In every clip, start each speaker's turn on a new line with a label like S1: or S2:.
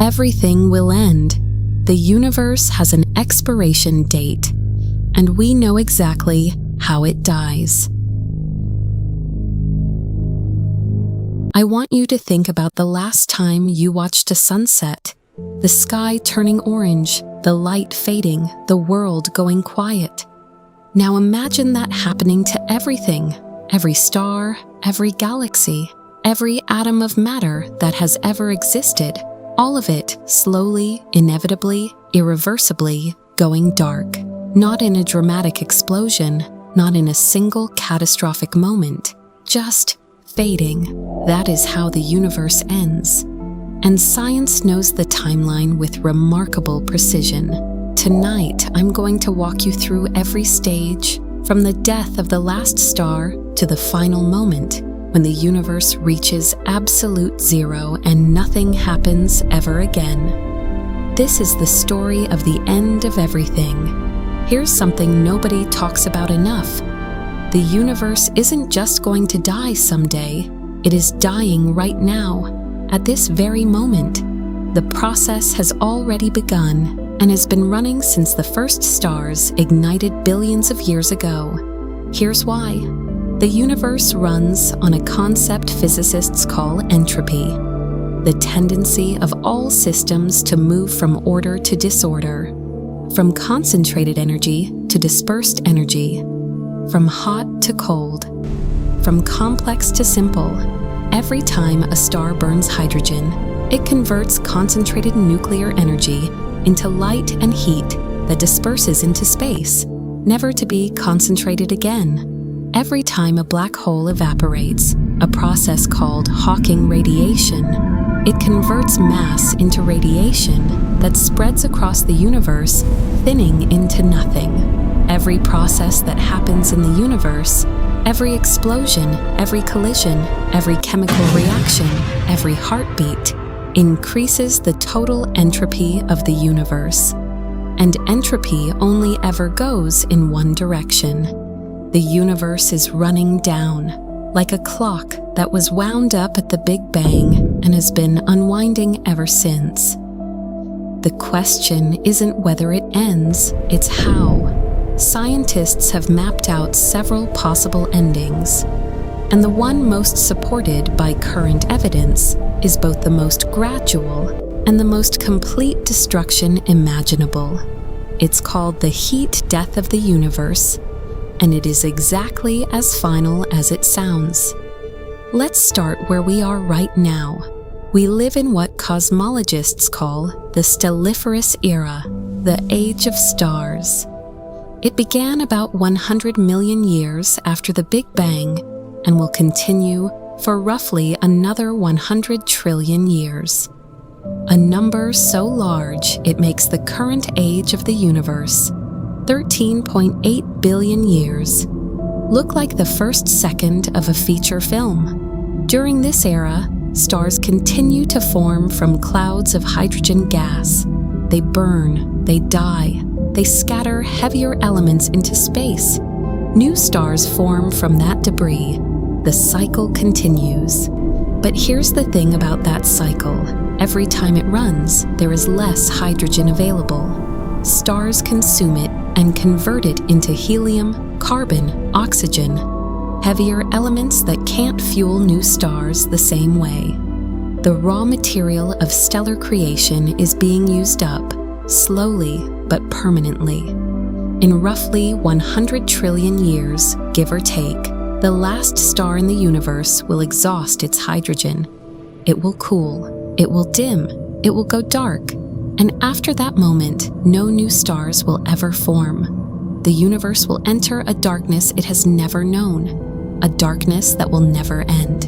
S1: Everything will end. The universe has an expiration date, and we know exactly how it dies. I want you to think about the last time you watched a sunset, the sky turning orange, the light fading, the world going quiet. Now imagine that happening to everything, every star, every galaxy, every atom of matter that has ever existed, all of it slowly, inevitably, irreversibly going dark. Not in a dramatic explosion, not in a single catastrophic moment, just fading. That is how the universe ends. And science knows the timeline with remarkable precision. Tonight, I'm going to walk you through every stage, from the death of the last star to the final moment, when the universe reaches absolute zero and nothing happens ever again. This is the story of the end of everything. Here's something nobody talks about enough. The universe isn't just going to die someday, it is dying right now, at this very moment. The process has already begun and has been running since the first stars ignited billions of years ago. Here's why. The universe runs on a concept physicists call entropy, the tendency of all systems to move from order to disorder, from concentrated energy to dispersed energy, from hot to cold, from complex to simple. Every time a star burns hydrogen, it converts concentrated nuclear energy into light and heat that disperses into space, never to be concentrated again. Every time a black hole evaporates, a process called Hawking radiation, it converts mass into radiation that spreads across the universe, thinning into nothing. Every process that happens in the universe, every explosion, every collision, every chemical reaction, every heartbeat, increases the total entropy of the universe. And entropy only ever goes in one direction. The universe is running down, like a clock that was wound up at the Big Bang and has been unwinding ever since. The question isn't whether it ends, it's how. Scientists have mapped out several possible endings, and the one most supported by current evidence is both the most gradual and the most complete destruction imaginable. It's called the heat death of the universe, and it is exactly as final as it sounds. Let's start where we are right now. We live in what cosmologists call the stelliferous era, the age of stars. It began about 100 million years after the Big Bang and will continue for roughly another 100 trillion years. A number so large it makes the current age of the universe, 13.8 billion years, look like the first second of a feature film. During this era, stars continue to form from clouds of hydrogen gas. They burn, they die, they scatter heavier elements into space. New stars form from that debris. The cycle continues. But here's the thing about that cycle. Every time it runs, there is less hydrogen available. Stars consume it and convert it into helium, carbon, oxygen, heavier elements that can't fuel new stars the same way. The raw material of stellar creation is being used up, slowly but permanently. In roughly 100 trillion years, give or take, the last star in the universe will exhaust its hydrogen. It will cool, it will dim, it will go dark, and after that moment, no new stars will ever form. The universe will enter a darkness it has never known, a darkness that will never end.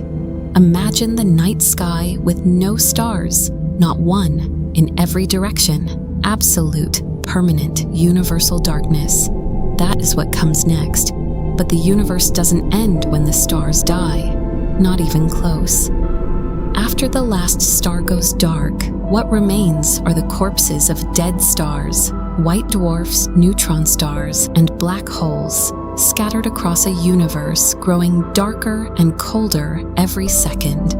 S1: Imagine the night sky with no stars, not one, in every direction. Absolute, permanent, universal darkness. That is what comes next. But the universe doesn't end when the stars die. Not even close. After the last star goes dark, what remains are the corpses of dead stars, white dwarfs, neutron stars, and black holes, scattered across a universe growing darker and colder every second.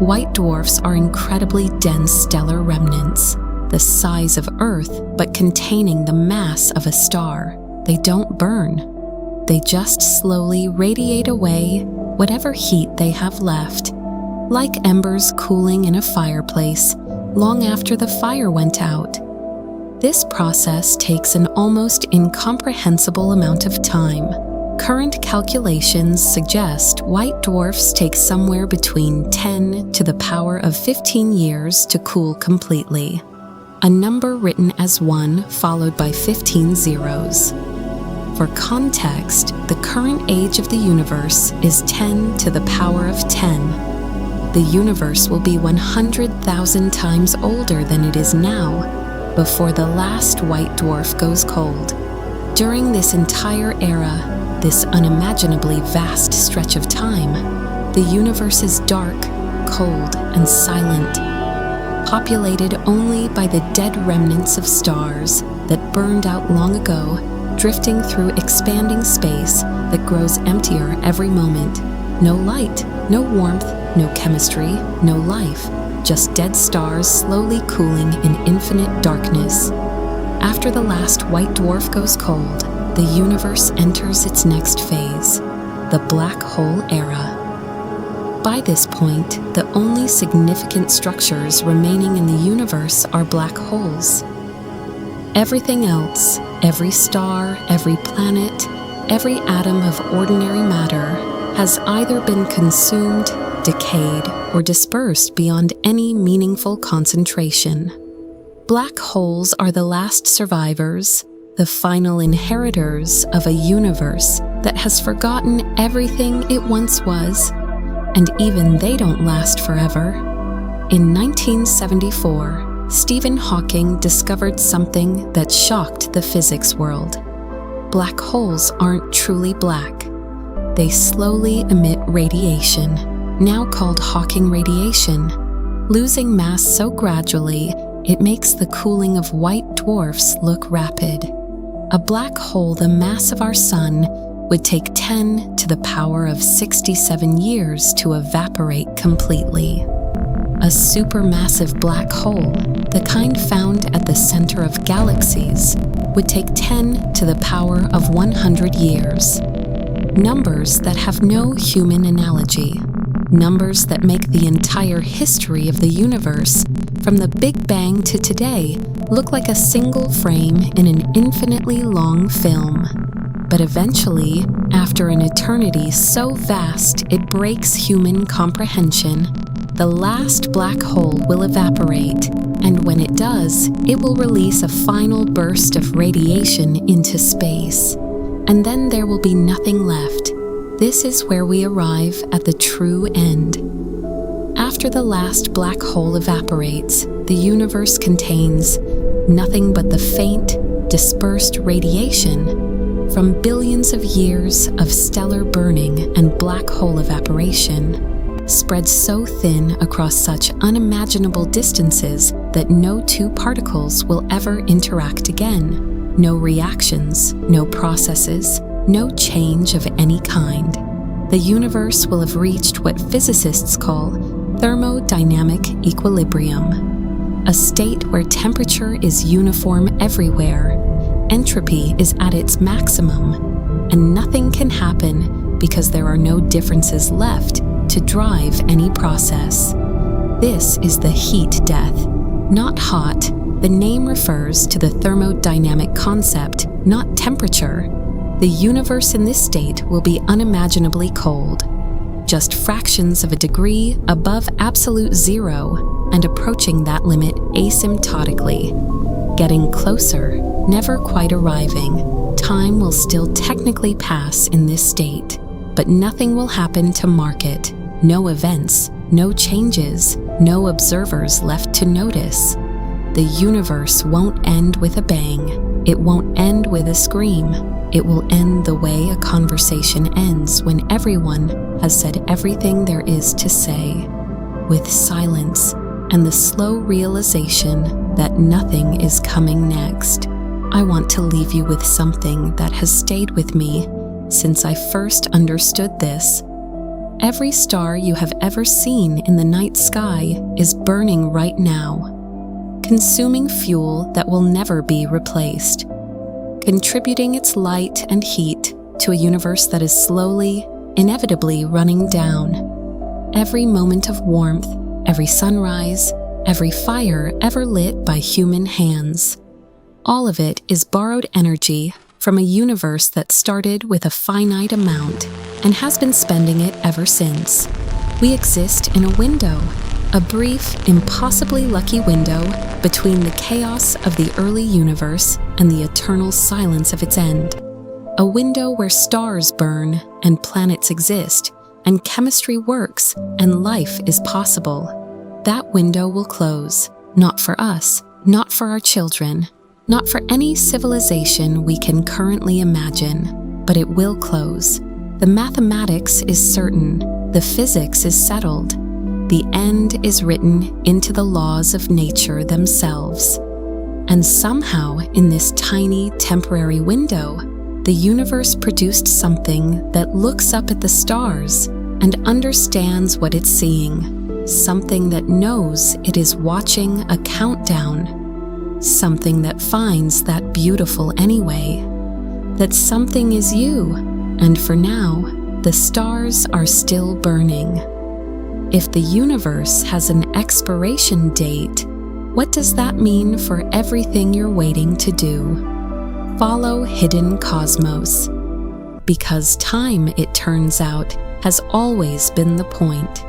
S1: White dwarfs are incredibly dense stellar remnants, the size of Earth but containing the mass of a star. They don't burn. They just slowly radiate away whatever heat they have left, like embers cooling in a fireplace long after the fire went out. This process takes an almost incomprehensible amount of time. Current calculations suggest white dwarfs take somewhere between 10 to the power of 15 years to cool completely, a number written as 1 followed by 15 zeros. For context, the current age of the universe is 10 to the power of 10. The universe will be 100,000 times older than it is now before the last white dwarf goes cold. During this entire era, this unimaginably vast stretch of time, the universe is dark, cold, and silent, populated only by the dead remnants of stars that burned out long ago, drifting through expanding space that grows emptier every moment. No light, no warmth, no chemistry, no life, just dead stars slowly cooling in infinite darkness. After the last white dwarf goes cold, the universe enters its next phase, the black hole era. By this point, the only significant structures remaining in the universe are black holes. Everything else, every star, every planet, every atom of ordinary matter, has either been consumed, decayed, or dispersed beyond any meaningful concentration. Black holes are the last survivors, the final inheritors of a universe that has forgotten everything it once was, and even they don't last forever. In 1974, Stephen Hawking discovered something that shocked the physics world. Black holes aren't truly black. They slowly emit radiation, now called Hawking radiation, losing mass so gradually it makes the cooling of white dwarfs look rapid. A black hole the mass of our sun would take 10 to the power of 67 years to evaporate completely. A supermassive black hole, the kind found at the center of galaxies, would take 10 to the power of 100 years. Numbers that have no human analogy. Numbers that make the entire history of the universe, from the Big Bang to today, look like a single frame in an infinitely long film. But eventually, after an eternity so vast it breaks human comprehension, the last black hole will evaporate, and when it does, it will release a final burst of radiation into space. And then there will be nothing left. This is where we arrive at the true end. After the last black hole evaporates, the universe contains nothing but the faint, dispersed radiation from billions of years of stellar burning and black hole evaporation, spread so thin across such unimaginable distances that no two particles will ever interact again. No reactions, no processes, no change of any kind. The universe will have reached what physicists call thermodynamic equilibrium, a state where temperature is uniform everywhere, entropy is at its maximum, and nothing can happen because there are no differences left to drive any process. This is the heat death, not hot. The name refers to the thermodynamic concept, not temperature. The universe in this state will be unimaginably cold, just fractions of a degree above absolute zero and approaching that limit asymptotically. Getting closer, never quite arriving, time will still technically pass in this state, but nothing will happen to mark it. No events, no changes, no observers left to notice. The universe won't end with a bang. It won't end with a scream. It will end the way a conversation ends when everyone has said everything there is to say, with silence and the slow realization that nothing is coming next. I want to leave you with something that has stayed with me since I first understood this. Every star you have ever seen in the night sky is burning right now, consuming fuel that will never be replaced, contributing its light and heat to a universe that is slowly, inevitably running down. Every moment of warmth, every sunrise, every fire ever lit by human hands, all of it is borrowed energy from a universe that started with a finite amount and has been spending it ever since. We exist in a window, a brief, impossibly lucky window between the chaos of the early universe and the eternal silence of its end. A window where stars burn and planets exist, and chemistry works and life is possible. That window will close, not for us, not for our children, not for any civilization we can currently imagine, but it will close. The mathematics is certain, the physics is settled, the end is written into the laws of nature themselves. And somehow, in this tiny, temporary window, the universe produced something that looks up at the stars and understands what it's seeing, something that knows it is watching a countdown, something that finds that beautiful anyway. That something is you, and for now, the stars are still burning. If the universe has an expiration date, what does that mean for everything you're waiting to do? Follow hidden cosmos. Because time, it turns out, has always been the point.